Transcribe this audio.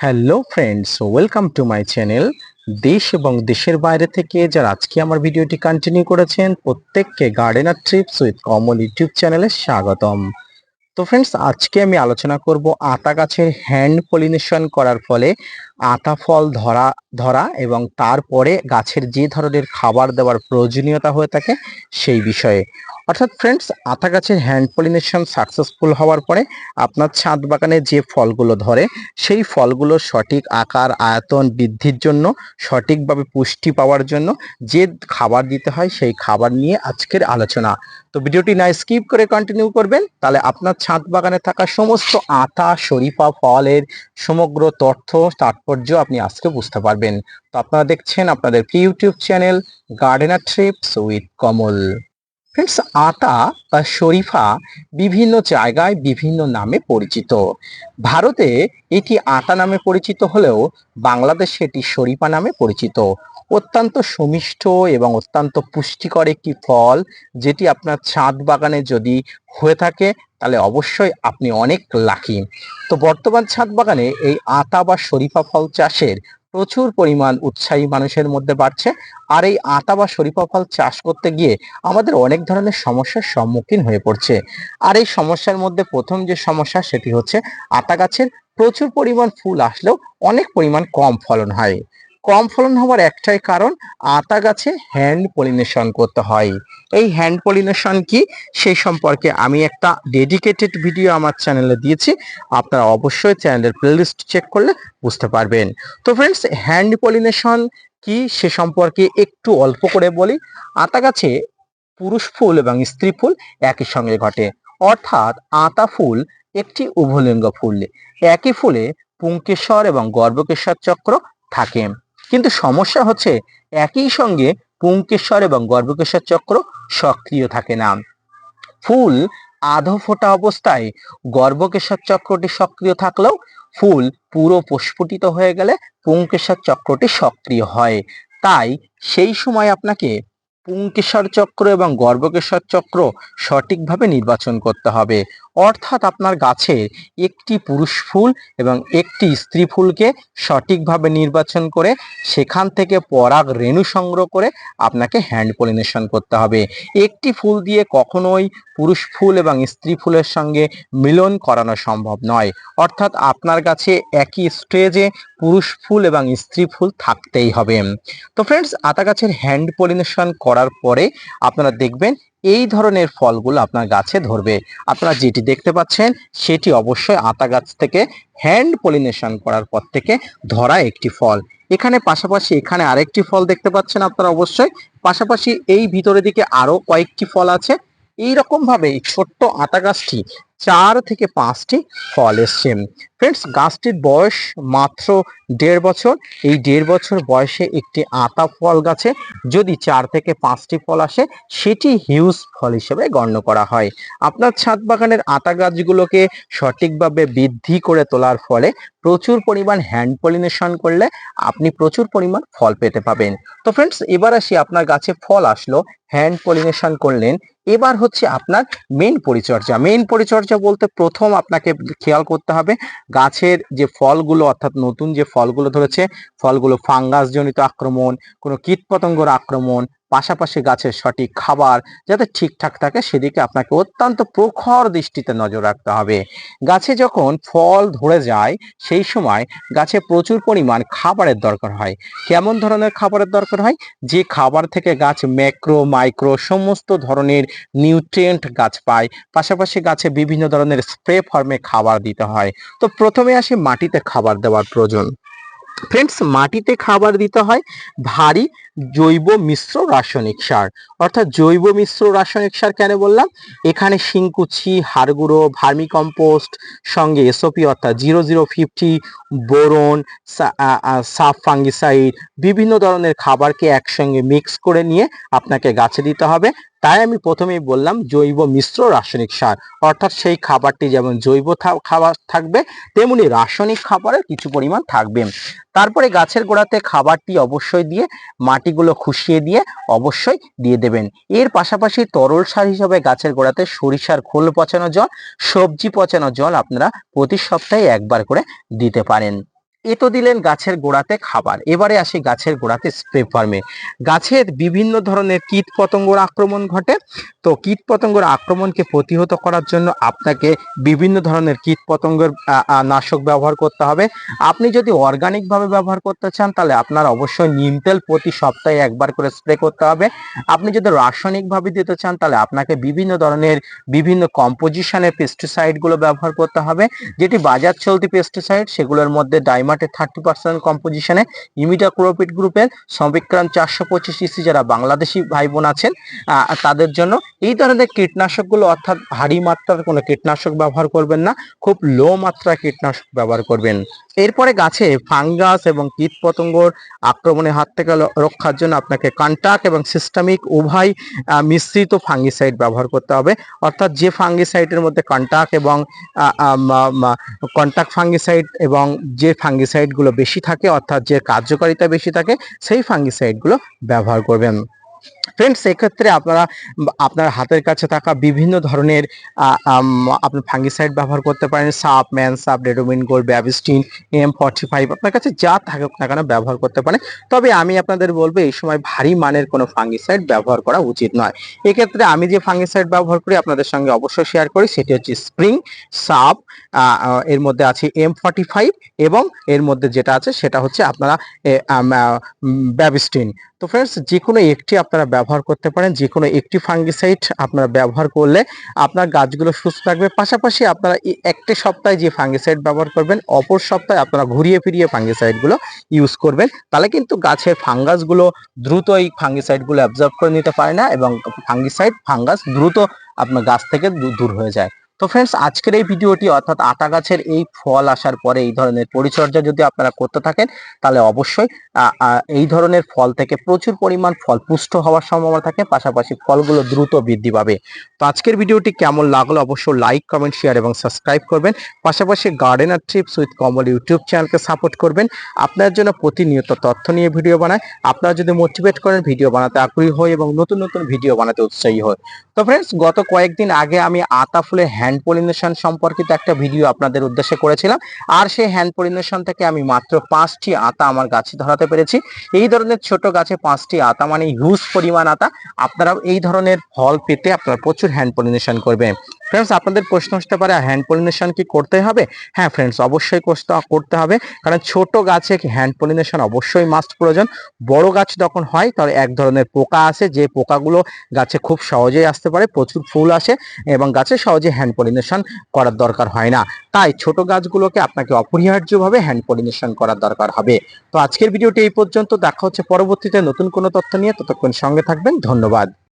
Hello friends, welcome to my channel. দেশ এবং দেশের বাইরে থেকে যারা আজকে আমার ভিডিওটি কন্টিনিউ করেছেন প্রত্যেককে gardener trips with Kamal YouTube চ্যানেলে স্বাগতম। তো ফ্রেন্ডস, আজকে আমি আলোচনা করব আতা গাছের হ্যান্ড পলিনেশন করার ফলে আতা ফল ধরা ধরা এবং তারপরে গাছের যে ধরনের খাবার দেওয়ার প্রয়োজনীয়তা হয়ে থাকে সেই বিষয়ে। অর্থাৎ ফ্রেন্ডস, আতা গাছের হ্যান্ড পলিনেশন সাকসেসফুল হওয়ার পরে আপনার ছাদ বাগানে যে ফলগুলো ধরে সেই ফলগুলোর সঠিক আকার আয়তন বৃদ্ধির জন্য, সঠিকভাবে পুষ্টি পাওয়ার জন্য যে খাবার দিতে হয় সেই খাবার নিয়ে আজকের আলোচনা। তো ভিডিওটি না স্কিপ করে কন্টিনিউ করবেন, তাহলে আপনার ছাদ বাগানে থাকা সমস্ত আতা শরীফা ফলের সমগ্র তথ্য তাৎপর্য আপনি আজকে বুঝতে পারবেন। তো আপনারা দেখছেন আপনাদের প্রিয় YouTube channel gardener trips with Kamal. Friends, আতা বা শরীফা বিভিন্ন জায়গায় বিভিন্ন নামে পরিচিত। ভারতে এটি আতা নামে পরিচিত হলেও বাংলাদেশে এটি শরীফা নামে পরিচিত। অত্যন্ত সুমিষ্ট এবং অত্যন্ত পুষ্টিকর একটি ফল, যেটি আপনার ছাদ বাগানে যদি হয়ে থাকে তাহলে অবশ্যই আপনি অনেক লাকি। তো বর্তমান ছাদ বাগানে এই আতা বা শরীফা ফল চাষের প্রচুর পরিমাণ উৎসাহী মানুষের মধ্যে বাড়ছে। আর এই আতা বা শরীফা ফল চাষ করতে গিয়ে আমাদের অনেক ধরনের সমস্যার সম্মুখীন হয়ে পড়ছে। আর এই সমস্যার মধ্যে প্রথম যে সমস্যা সেটি হচ্ছে আতা গাছের প্রচুর পরিমাণ ফুল আসলেও অনেক পরিমাণ কম ফলন হয়। কম ফলন হওয়ার একটাই কারণ, আতা গাছে হ্যান্ড পলিনেশন করতে হয়। এই হ্যান্ড পলিনেশন কি সেই সম্পর্কে আমি একটা ডেডিকেটেড ভিডিও আমার চ্যানেলে দিয়েছি, আপনারা অবশ্যই চ্যানেলের প্লেলিস্ট চেক করলে বুঝতে পারবেন। তো ফ্রেন্ডস, হ্যান্ড পলিনেশন কি সে সম্পর্কে একটু অল্প করে বলি। আতা গাছে পুরুষ ফুল এবং স্ত্রী ফুল একই সঙ্গে ঘটে। অর্থাৎ আতা ফুল একটি উভলিঙ্গ ফুল। একই ফুলে পুংকেশর এবং গর্ভকেশর চক্র থাকে। কিন্তু সমস্যা হচ্ছে একই সঙ্গে পুংকেশর এবং গর্ভকেশর চক্র সক্রিয় থাকে না। ফুল আধো ফোটা অবস্থায় গর্ভকেশর চক্রটি সক্রিয় থাকলেও ফুল পুরো প্রস্ফুটিত হয়ে গেলে পুংকেশর চক্রটি সক্রিয় হয়। তাই সেই সময় আপনাকে পুংকেশর চক্র এবং গর্ভকেশর চক্র সঠিকভাবে নির্বাচন করতে হবে। অর্থাৎ আপনার গাছে একটি পুরুষ ফুল এবং একটি স্ত্রী ফুলকে সঠিকভাবে নির্বাচন করে সেখান থেকে পরাগ রেণু সংগ্রহ করে আপনাকে হ্যান্ড পলিনেশন করতে হবে। একটি ফুল দিয়ে কখনোই পুরুষ ফুল এবং স্ত্রী ফুলের সঙ্গে মিলন করানো সম্ভব নয়। অর্থাৎ আপনার কাছে একই স্টেজে পুরুষ ফুল এবং স্ত্রী ফুল থাকতেই হবে। তো ফ্রেন্ডস, আতা গাছের হ্যান্ড পলিনেশন করার পরে আপনারা দেখবেন এই ধরনের ফলগুলো আপনার গাছে ধরবে। আপনারা যেটি দেখতে পাচ্ছেন সেটি অবশ্যই আতা গাছ থেকে হ্যান্ড পলিনেশন করার পর থেকে ধরা একটি ফল। এখানে পাশাপাশি এখানে আরেকটি ফল দেখতে পাচ্ছেন আপনারা অবশ্যই। পাশাপাশি এই ভিতরের দিকে আরো কয়েকটি ফল আছে। এইরকম ভাবে ছোট্ট আতা গাছটি 4 থেকে 5টি ফল এসছে। ফ্রেন্ডস, গাছটির বয়স মাত্র 1.5 বছর। এই 1.5 বছর বয়সে একটি আতা ফল গাছে যদি 4 থেকে 5টি ফল আসে সেটি হিউজ ফল হিসেবে গণ্য করা হয়। আপনার ছাদ বাগানের আতা গাছগুলোকে সঠিকভাবে বৃদ্ধি করে তোলার ফলে প্রচুর পরিমাণ হ্যান্ড পলিনেশন করলে আপনি প্রচুর পরিমাণ ফল পেতে পাবেন। তো ফ্রেন্ডস, এবার আসি আপনার গাছে ফল আসলো, হ্যান্ড পলিনেশন করলেন, এবার হচ্ছে আপনার মেইন পরিচর্যা। মেইন পরিচর্যা বলতে প্রথম আপনাকে খেয়াল করতে হবে গাছের যে ফলগুলো, অর্থাৎ নতুন যে ফলগুলো ধরেছে ফলগুলো ফাঙ্গাস জনিত আক্রমণ, কোনো কীটপতঙ্গর আক্রমণ, পাশাপাশি গাছের সঠিক খাবার যাতে ঠিকঠাক থাকে সেদিকে আপনাকে অত্যন্ত প্রখর দৃষ্টিতে নজর রাখতে হবে। গাছে যখন ফল ধরে যায় সেই সময় গাছে প্রচুর পরিমাণ খাবারের দরকার হয়। কেমন ধরনের খাবারের দরকার হয়? যে খাবার থেকে গাছ ম্যাক্রো মাইক্রো সমস্ত ধরনের নিউট্রিয়েন্ট গাছ পায়। পাশাপাশি গাছে বিভিন্ন ধরনের স্প্রে ফর্মে খাবার দিতে হয়। তো প্রথমে আসি মাটিতে খাবার দেওয়ার প্রয়োজন। ফ্রেন্ডস, মাটিতে খাবার দিতে হয় ভারী জৈব মিশ্র রাসায়নিক সার। অর্থাৎ জৈব মিশ্র রাসায়নিক সার কেন বললাম? এখানে শিংকুচি, হাড়গুঁড়ো, ভার্মি কম্পোস্ট, সঙ্গে এসওপি অর্থাৎ 0050, বোরন, সাব ফাঙ্গিসাইড, বিভিন্ন ধরনের খাবারকে একসঙ্গে মিক্স করে নিয়ে আপনাকে গাছে দিতে হবে। তাই আমি প্রথমেই বললাম জৈব মিশ্র রাসায়নিক সার। অর্থাৎ সেই খাবারটি যেমন জৈব খাবার থাকবে তেমনি রাসায়নিক খাবারের কিছু পরিমাণ থাকবে। তারপরে গাছের গোড়াতে খাবারটি অবশ্যই দিয়ে মাটিগুলো খুশিয়ে দিয়ে অবশ্যই দিয়ে দেবেন। এর পাশাপাশি তরল সার হিসাবে গাছের গোড়াতে সরিষার খোল পচানো জল, সবজি পচানো জল আপনারা প্রতি সপ্তাহে একবার করে দিতে পারেন। এ তো দিলেন গাছের গোড়াতে খাবার। এবারে আসি গাছের গোড়াতে স্প্রে ফার্মে। গাছের বিভিন্ন ধরনের কীট পতঙ্গর আক্রমণ ঘটে। তো কীট পতঙ্গের আক্রমণকে প্রতিহত করার জন্য আপনাকে বিভিন্ন ধরনের কীট পতঙ্গের নাশক ব্যবহার করতে হবে। আপনি যদি অর্গানিক ভাবে ব্যবহার করতে চান তাহলে আপনার অবশ্যই নিম তেল প্রতি সপ্তাহে একবার করে স্প্রে করতে হবে। আপনি যদি রাসায়নিক ভাবে দিতে চান তাহলে আপনাকে বিভিন্ন ধরনের বিভিন্ন কম্পোজিশনের পেস্টিসাইড গুলো ব্যবহার করতে হবে। যেটি বাজার চলতি পেস্টিসাইড সেগুলোর মধ্যে ডাইমাটে 30% কম্পোজিশনে, ইমিডাক্লোপিড গ্রুপের সবিক্রাম 425 ইসি যারা বাংলাদেশি ভাই বোন আছেন তাদের জন্য এই ধরনের কীটনাশকগুলো, অর্থাৎ ভারী মাত্রার কোনো কীটনাশক ব্যবহার করবেন না, খুব লো মাত্রার কীটনাশক ব্যবহার করবেন। এরপরে গাছে ফাঙ্গাস এবং কীটপতঙ্গর আক্রমণের হাত থেকে রক্ষার জন্য আপনাকে কন্টাক্ট এবং সিস্টেমিক উভয় মিশ্রিত ফাঙ্গিসাইড ব্যবহার করতে হবে। অর্থাৎ যে ফাঙ্গিসাইডের মধ্যে কন্টাক্ট ফাঙ্গিসাইড এবং যে ফাঙ্গিসাইডগুলো বেশি থাকে, অর্থাৎ যে কার্যকারিতা বেশি থাকে, সেই ফাঙ্গিসাইডগুলো ব্যবহার করবেন। ফ্রেন্ডস, এক্ষেত্রে আপনারা আপনার হাতের কাছে থাকা বিভিন্ন ধরনের আপনি ফাঙ্গিসাইড ব্যবহার করতে পারেন। সাপ, ম্যানসাপ, ডেডোমিন গোল্ড, ব্যাবিস্টিন, M45 আপনার কাছে যা থাকুক না কেন ব্যবহার করতে পারেন। তবে আমি আপনাদের বলবো এই সময় ভারী মানের কোনো ফাঙ্গিসাইড ব্যবহার করা উচিত নয়। এক্ষেত্রে আমি যে ফাঙ্গিসাইড ব্যবহার করি আপনাদের সঙ্গে অবশ্যই শেয়ার করি, সেটি হচ্ছে স্প্রিং, সাপ, এর মধ্যে আছে M45 এবং এর মধ্যে যেটা আছে সেটা হচ্ছে আপনারা ব্যাবিস্টিন। তো ফ্রেন্ডস, যে কোনো একটি আপনারা ব্যবহার করতে পারেন। যে কোনো একটি ফাঙ্গিসাইড আপনারা ব্যবহার করলে আপনার গাছগুলো সুস্থ থাকবে। পাশাপাশি আপনারা একটি সপ্তাহে যে ফাঙ্গিসাইড ব্যবহার করবেন, অপর সপ্তাহে আপনারা ঘুরিয়ে ফিরিয়ে ফাঙ্গিসাইডগুলো ইউজ করবেন। তাহলে কিন্তু গাছের ফাঙ্গাসগুলো দ্রুত এই ফাঙ্গিসাইডগুলো অ্যাবজর্ব করে নিতে পারে না এবং ফাঙ্গাস দ্রুত আপনার গাছ থেকে দূর হয়ে যায়। তো ফ্রেন্ডস, আজকের এই ভিডিওটি, অর্থাৎ আতা গাছের এই ফল আসার পরে এই ধরনের পরিচর্যা যদি আপনারা করতে থাকেন তাহলে অবশ্যই এই ধরনের ফল থেকে প্রচুর পরিমাণ ফল পুষ্ট হওয়ার সম্ভাবনা থাকে, পাশাপাশি ফলগুলো দ্রুত বৃদ্ধি পাবে। তো আজকের ভিডিওটি কেমন লাগলো অবশ্যই লাইক, কমেন্ট, শেয়ার এবং সাবস্ক্রাইব করবেন। পাশাপাশি gardener trips with Kamal YouTube চ্যানেলকে সাপোর্ট করবেন। আপনার জন্য প্রতিনিয়ত তথ্য নিয়ে ভিডিও বানায়। আপনারা যদি মোটিভেট করেন, ভিডিও বানাতে আগ্রহী হয় এবং নতুন নতুন ভিডিও বানাতে উৎসাহী হয়। তো ফ্রেন্ডস, গত কয়েকদিন আগে আমি আতা ফুলের হ্যান্ড পলিনেশন সম্পর্কিত একটা ভিডিও আপনাদের উদ্দেশ্যে করেছিলাম। আর সেই হ্যান্ড পলিনেশন থেকে আমি মাত্র 5টি আতা আমার গাছে ধরাতে পেরেছি। এই ধরনের ছোট গাছে 5টি আতা মানে হিউজ পরিমাণ আতা। আপনারাও এই ধরনের ফল পেতে আপনারা প্রচুর হ্যান্ড পলিনেশন করবেন। ফ্রেন্ডস, আপনাদের প্রশ্ন আসতে পারে হ্যান্ড পলিনেশন কি করতে হবে? হ্যাঁ ফ্রেন্ডস, অবশ্যই করতে হবে, কারণ ছোট গাছে হ্যান্ড পলিনেশন অবশ্যই মাস্ট প্রয়োজন। বড় গাছ যখন হয় তাহলে এক ধরনের পোকা আছে, যে পোকাগুলো গাছে খুব সহজেই আসতে পারে, প্রচুর ফুল আসে এবং গাছে সহজে হ্যান্ড পলিনেশন করার দরকার হয় না। তাই ছোট গাছগুলোকে আপনাকে অপরিহার্যভাবে হ্যান্ড পলিনেশন করার দরকার হবে। তো আজকের ভিডিওটি এই পর্যন্ত। দেখা হচ্ছে পরবর্তীতে নতুন কোনো তথ্য নিয়ে। ততক্ষণ সঙ্গে থাকবেন। ধন্যবাদ।